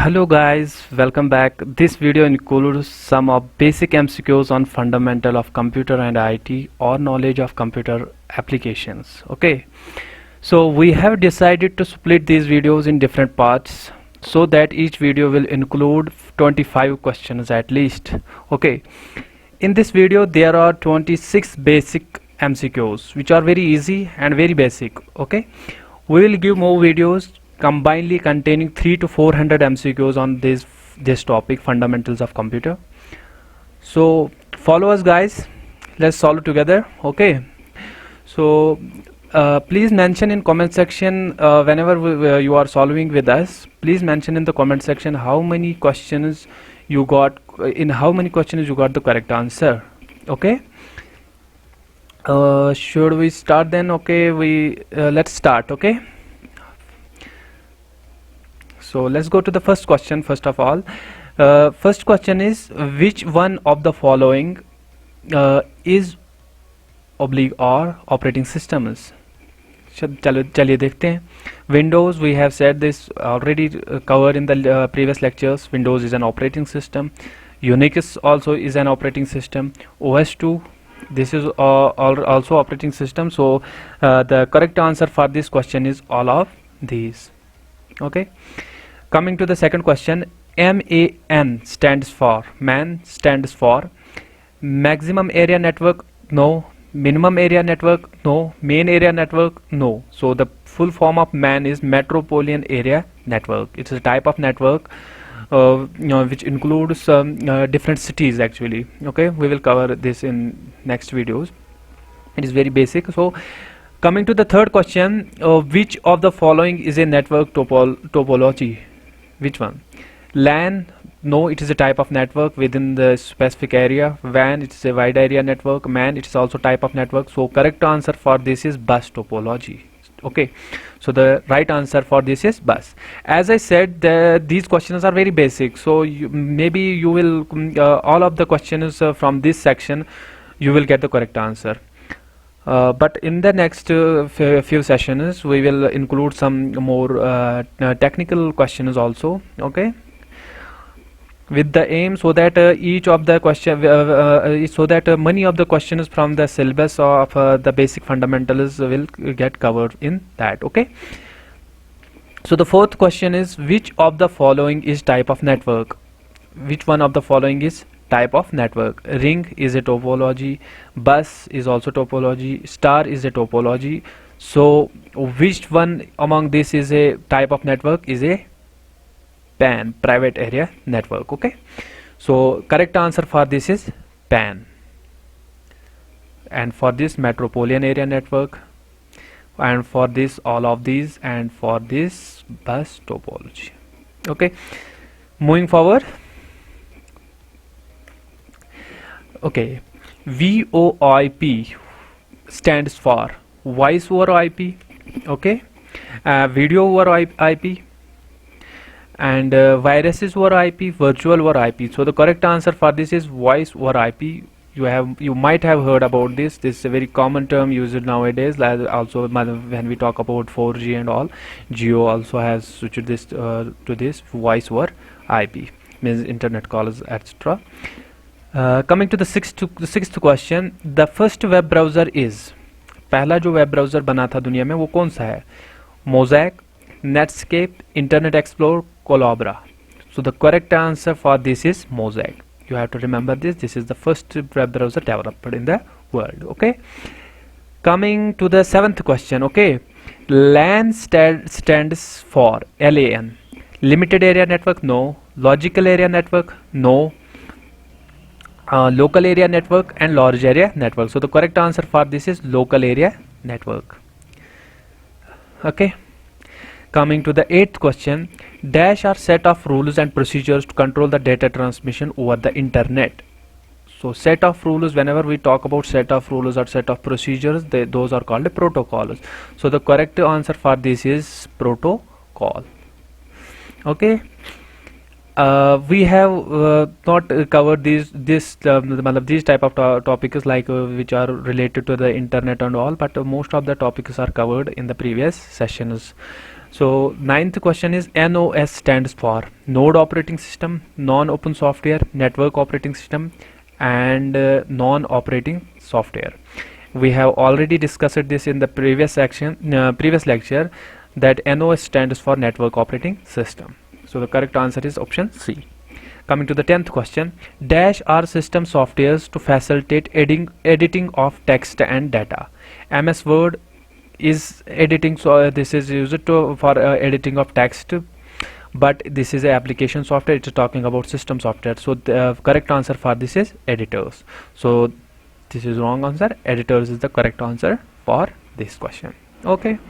Hello guys, welcome back. This video includes some of basic MCQs on fundamental of computer and IT or knowledge of computer applications. Okay, so we have decided to split these videos in different parts so that each video will include 25 questions at least. Okay, in this video there are 26 basic MCQs which are very easy and very basic. Okay, we will give more videos combinedly containing 300 to 400 MCQs on this topic, fundamentals of computer. So follow us guys, let's solve it together. Okay, so please mention in comment section whenever you are solving with us, please mention in the comment section how many questions you got, in how many questions you got the correct answer. Okay, should we start then? Okay, let's start. Okay, so let's go to the first question. First of all, first question is, which one of the following is oblique or operating systems? चलिए देखते हैं. Windows, we have said this already, covered in the previous lectures. Windows is an operating system. Unix also is an operating system. OS2, this is also operating system. So the correct answer for this question is all of these. Okay, coming to the second question, MAN stands for maximum area network, no. Minimum area network, no. Main area network, no. So the full form of MAN is metropolitan area network. It's a type of network which includes different cities actually. Okay, we will cover this in next videos. It is very basic. So coming to the third question, which of the following is a network topology? Which one? LAN, no, it is a type of network within the specific area. WAN, it is a wide area network. MAN, it is also type of network. So correct answer for this is bus topology. Okay, so the right answer for this is bus. As I said, these questions are very basic, so maybe you will all of the questions from this section you will get the correct answer. But in the next few sessions we will include some more technical questions also. Okay, with the aim so that each of the question so that many of the questions from the syllabus of the basic fundamentals will get covered in that. Okay, so the fourth question is, which of the following is type of network? Which one of the following is type of network? Ring is a topology, bus is also topology, star is a topology. So which one among this is a type of network? Is a PAN, private area network. Okay, so correct answer for this is PAN, and for this metropolitan area network, and for this all of these, and for this bus topology. Okay, moving forward. Okay, VoIP stands for voice over IP, okay, video over IP, and viruses over IP, virtual over IP. So the correct answer for this is voice over IP. You might have heard about this. This is a very common term used nowadays. Also when we talk about 4G and all, Geo also has switched this to this voice over IP, means internet calls, etc. Coming to the sixth question, the first web browser is, पहला जो web browser बना था दुनिया में वो कौन सा है? Mosaic, Netscape, Internet Explorer, Collabora. So the correct answer for this is Mosaic. You have to remember this. This is the first web browser developed in the world. Okay. Coming to the seventh question. Okay, LAN stands for LAN. Limited area network, no. Logical area network, no. Local area network and large area network. So the correct answer for this is local area network. Okay, coming to the eighth question, dash are set of rules and procedures to control the data transmission over the internet. So set of rules, whenever we talk about set of rules or set of procedures, those are called protocols. So the correct answer for this is protocol. Okay, we have not covered these type of topics like which are related to the internet and all, but most of the topics are covered in the previous sessions. So ninth question is NOS stands for Node Operating System, Non-Open Software, Network Operating System, and Non-Operating Software. We have already discussed this in the previous lecture, that NOS stands for Network Operating System. So the correct answer is option C. Coming to the 10th question, dash are system softwares to facilitate editing of text and data. MS Word is editing, so this is used for editing of text, but this is a application software. It's talking about system software, so the correct answer for this is editors. So this is wrong answer. Editors is the correct answer for this question. Okay,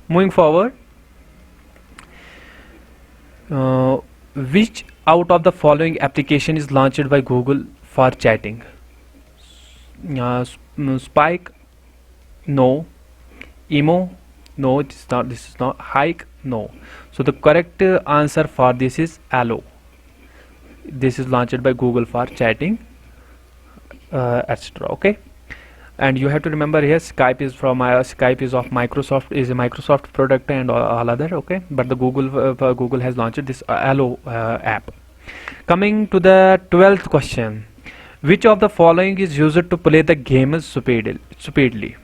moving forward, which out of the following application is launched by Google for chatting? Spike, no. Emo, no. It is not. This is not. Hike, no. So the correct answer for this is Allo. This is launched by Google for chatting, etc. Okay, and you have to remember here Skype is from Skype is of Microsoft, is a Microsoft product and all other. Okay, but the Google has launched this Allo app. Coming to the 12th question, which of the following is used to play the game speedily?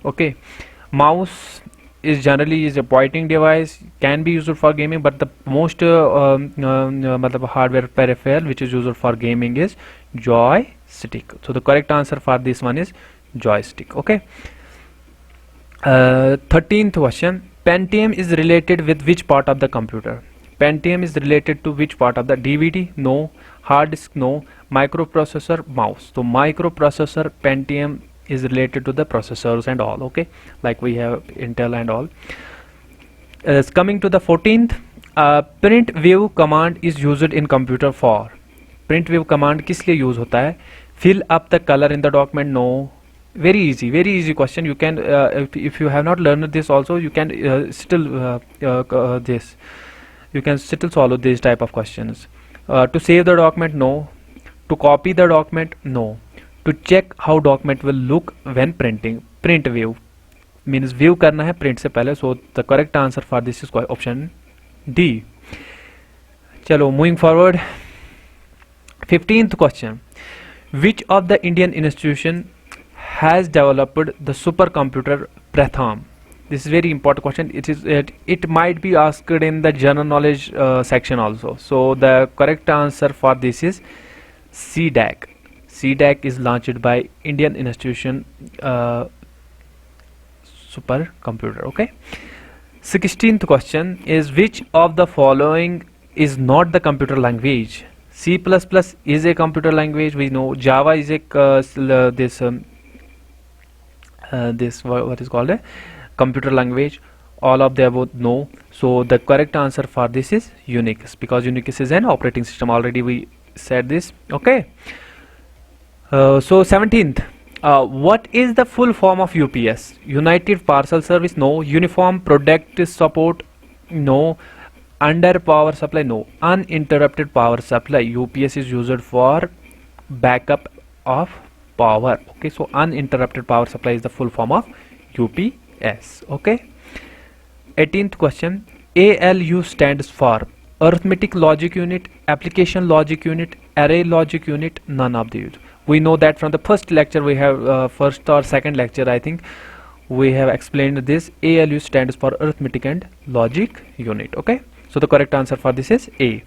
Okay, mouse is generally a pointing device, can be used for gaming, but the most hardware peripheral which is used for gaming is joystick. So the correct answer for this one is joystick. Okay, 13th question, Pentium is related with which part of the computer? Pentium is related to which part of the DVD? No. Hard disk? No. Microprocessor? Mouse. So microprocessor, Pentium is related to the processors and all. Okay, like we have Intel and all. Coming to the 14th, print view command is used in computer for. Print view command किस लिए use होता है? Fill up the color in the document? No. Very easy question. You can if you have not learned this also, you can still you can still solve these type of questions. To save the document? No. To copy the document? No. To check how document will look when printing? Print view means view करना है print से पहले. So the correct answer for this is option D. चलो moving forward, 15th question, which of the Indian institution has developed the supercomputer Pratham? This is very important question. It might be asked in the general knowledge section also. So the correct answer for this is CDAC. CDAC is launched by Indian institution supercomputer. Okay, 16th question is, which of the following is not the computer language? C++ is a computer language, we know. Java is a what is called a computer language. All of the above, no. So the correct answer for this is Unix, because Unix is an operating system. Already we said this. Okay, so 17th, what is the full form of UPS? United Parcel Service? No. Uniform Product Support? No. Under power supply? No. Uninterrupted power supply. UPS is used for backup of power. Okay, so uninterrupted power supply is the full form of UPS. Okay, 18th question, ALU stands for Arithmetic Logic Unit, Application Logic Unit, Array Logic Unit, none of these. We know that from the first lecture we have, first or second lecture I think, we have explained this. ALU stands for Arithmetic and Logic Unit. Okay, so the correct answer for this is A.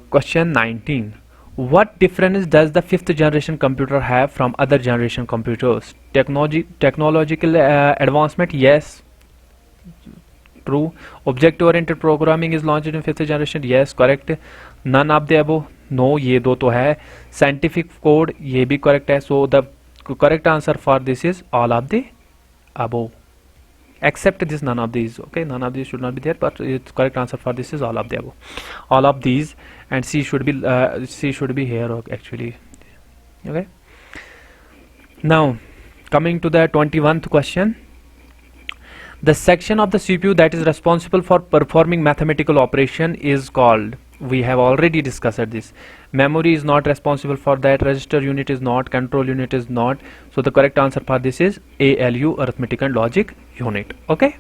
Question 19, what difference does the 5th generation computer have from other generation computers? Technological advancement? Yes, true. Object oriented programming is launched in 5th generation? Yes, correct. None of the above? No, ये दो तो है. Scientific code, ये भी correct है. So the correct answer for this is all of the above, except this none of these. Okay, none of these should not be there, but its correct answer for this is all of the above, all of these, and C should be here actually. Okay, now coming to the 21st question, the section of the CPU that is responsible for performing mathematical operation is called. we have already discussed this. Memory is not responsible for that, register unit is not, control unit is not. So the correct answer for this is ALU, arithmetic and logic unit. Okay.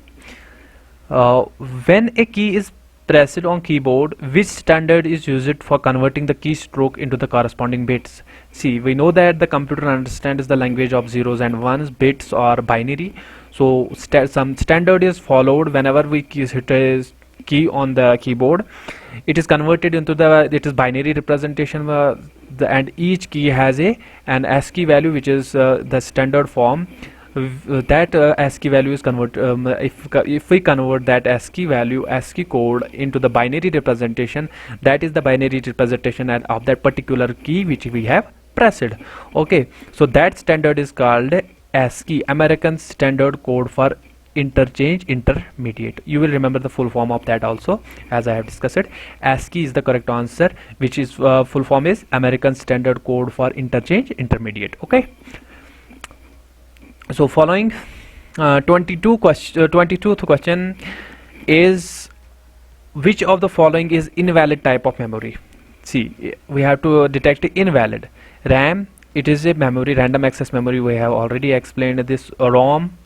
When a key is pressed on keyboard, which standard is used for converting the keystroke into the corresponding bits? See, we know that the computer understands the language of zeros and ones. Bits are binary, so some standard is followed whenever we hit a key on the keyboard. It is converted into it is binary representation, and each key has an ASCII value, which is the standard form. That ASCII value is converted. If we convert that ASCII value, ASCII code, into the binary representation, that is the binary representation of that particular key which we have pressed. Okay, so that standard is called ASCII, American Standard Code for Interchange Intermediate. You will remember the full form of that also, as I have discussed it. ASCII is the correct answer, which is full form is American Standard Code for Interchange Intermediate. Okay. So following 22th question is, which of the following is invalid type of memory? See, we have to detect invalid. RAM, it is a memory, random access memory, we have already explained this. ROM,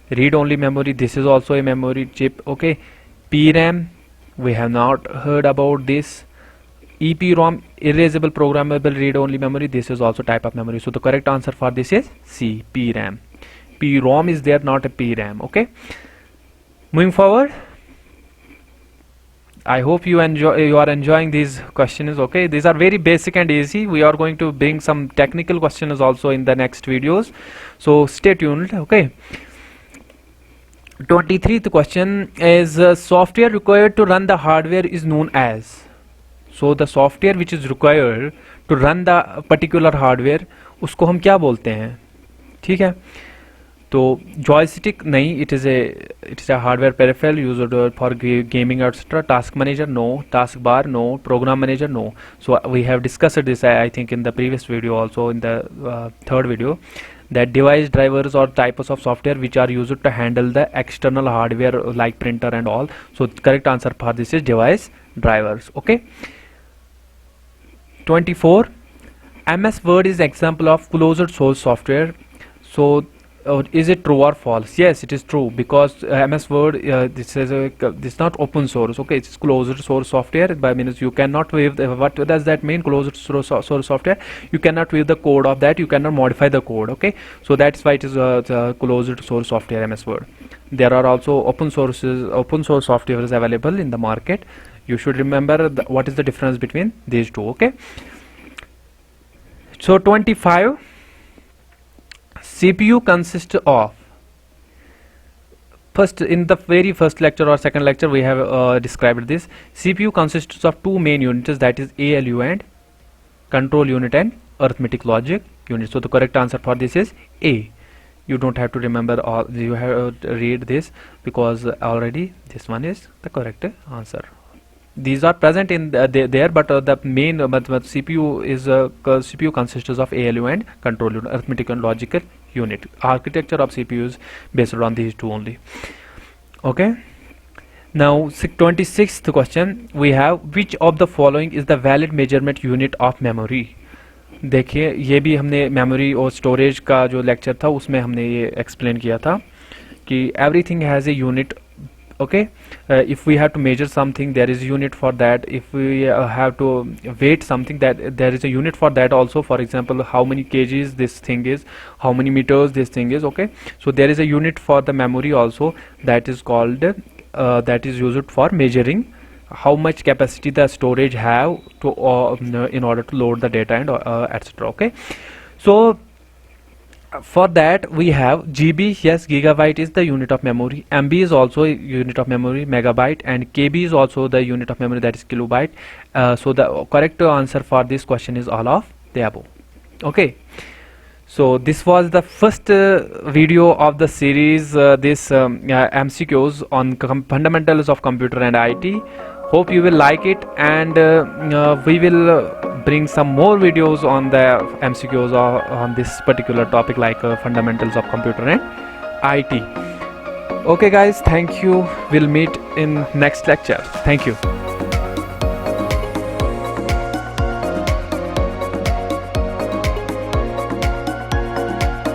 read only memory, this is also a memory chip. Okay. PRAM, we have not heard about this. EPROM, erasable programmable read only memory, this is also type of memory. So the correct answer for this is C, PRAM. PROM is there, not a PRAM. Okay. Moving forward, I hope you are enjoying these questions. Okay, these are very basic and easy. We are going to bring some technical questions also in the next videos, so stay tuned. Okay. 23th question is, software required to run the hardware is known as. So the software which is required to run the particular hardware, उसको हम क्या बोलते हैं? ठीक है, तो joystick नहीं, it is a hardware peripheral used for gaming etc. Task manager no, taskbar no, program manager no. So we have discussed this I think in the previous video, also in the third video, that device drivers or types of software which are used to handle the external hardware like printer and all. So correct answer for this is device drivers. Okay. 24, MS Word is example of closed source software. So is it true or false? Yes, it is true, because MS Word this is not open source. Okay, it's closed source software. By means you cannot waive what does that mean? Closed source software, you cannot waive the code of that, you cannot modify the code. Okay, so that's why it is closed source software, MS Word. There are also open source software is available in the market. You should remember what is the difference between these two. Okay. So 25, CPU consists of, first in the very first lecture or second lecture we have described this. CPU consists of two main units, that is ALU and control unit and arithmetic logic unit. So the correct answer for this is A. You don't have to remember all, you have to read this, because already this one is the correct answer. These are present in there, but the main CPU is CPU consists of ALU and control unit, arithmetic and logical unit. Architecture of CPU is based on these two only. Okay. Now 26th question we have, which of the following is the valid measurement unit of memory? देखिए, ये भी हमने memory और storage का जो lecture था उसमें हमने ये एक्सप्लेन किया था कि everything has a unit. Okay, if we have to measure something, there is a unit for that. If we have to weight something, that there is a unit for that also. For example, how many kgs this thing is, how many meters this thing is. Okay, so there is a unit for the memory also, that is called that is used for measuring how much capacity the storage have to in order to load the data and etc. Okay, so for that we have GB, yes, gigabyte is the unit of memory, MB is also a unit of memory, megabyte, and KB is also the unit of memory, that is kilobyte. So the correct answer for this question is all of the above. Okay, so this was the first video of the series, this MCQs on fundamentals of computer and IT. Hope you will like it, and we will bring some more videos on the MCQs on this particular topic, like fundamentals of computer and IT. Okay guys, thank you. We'll meet in next lecture. Thank you.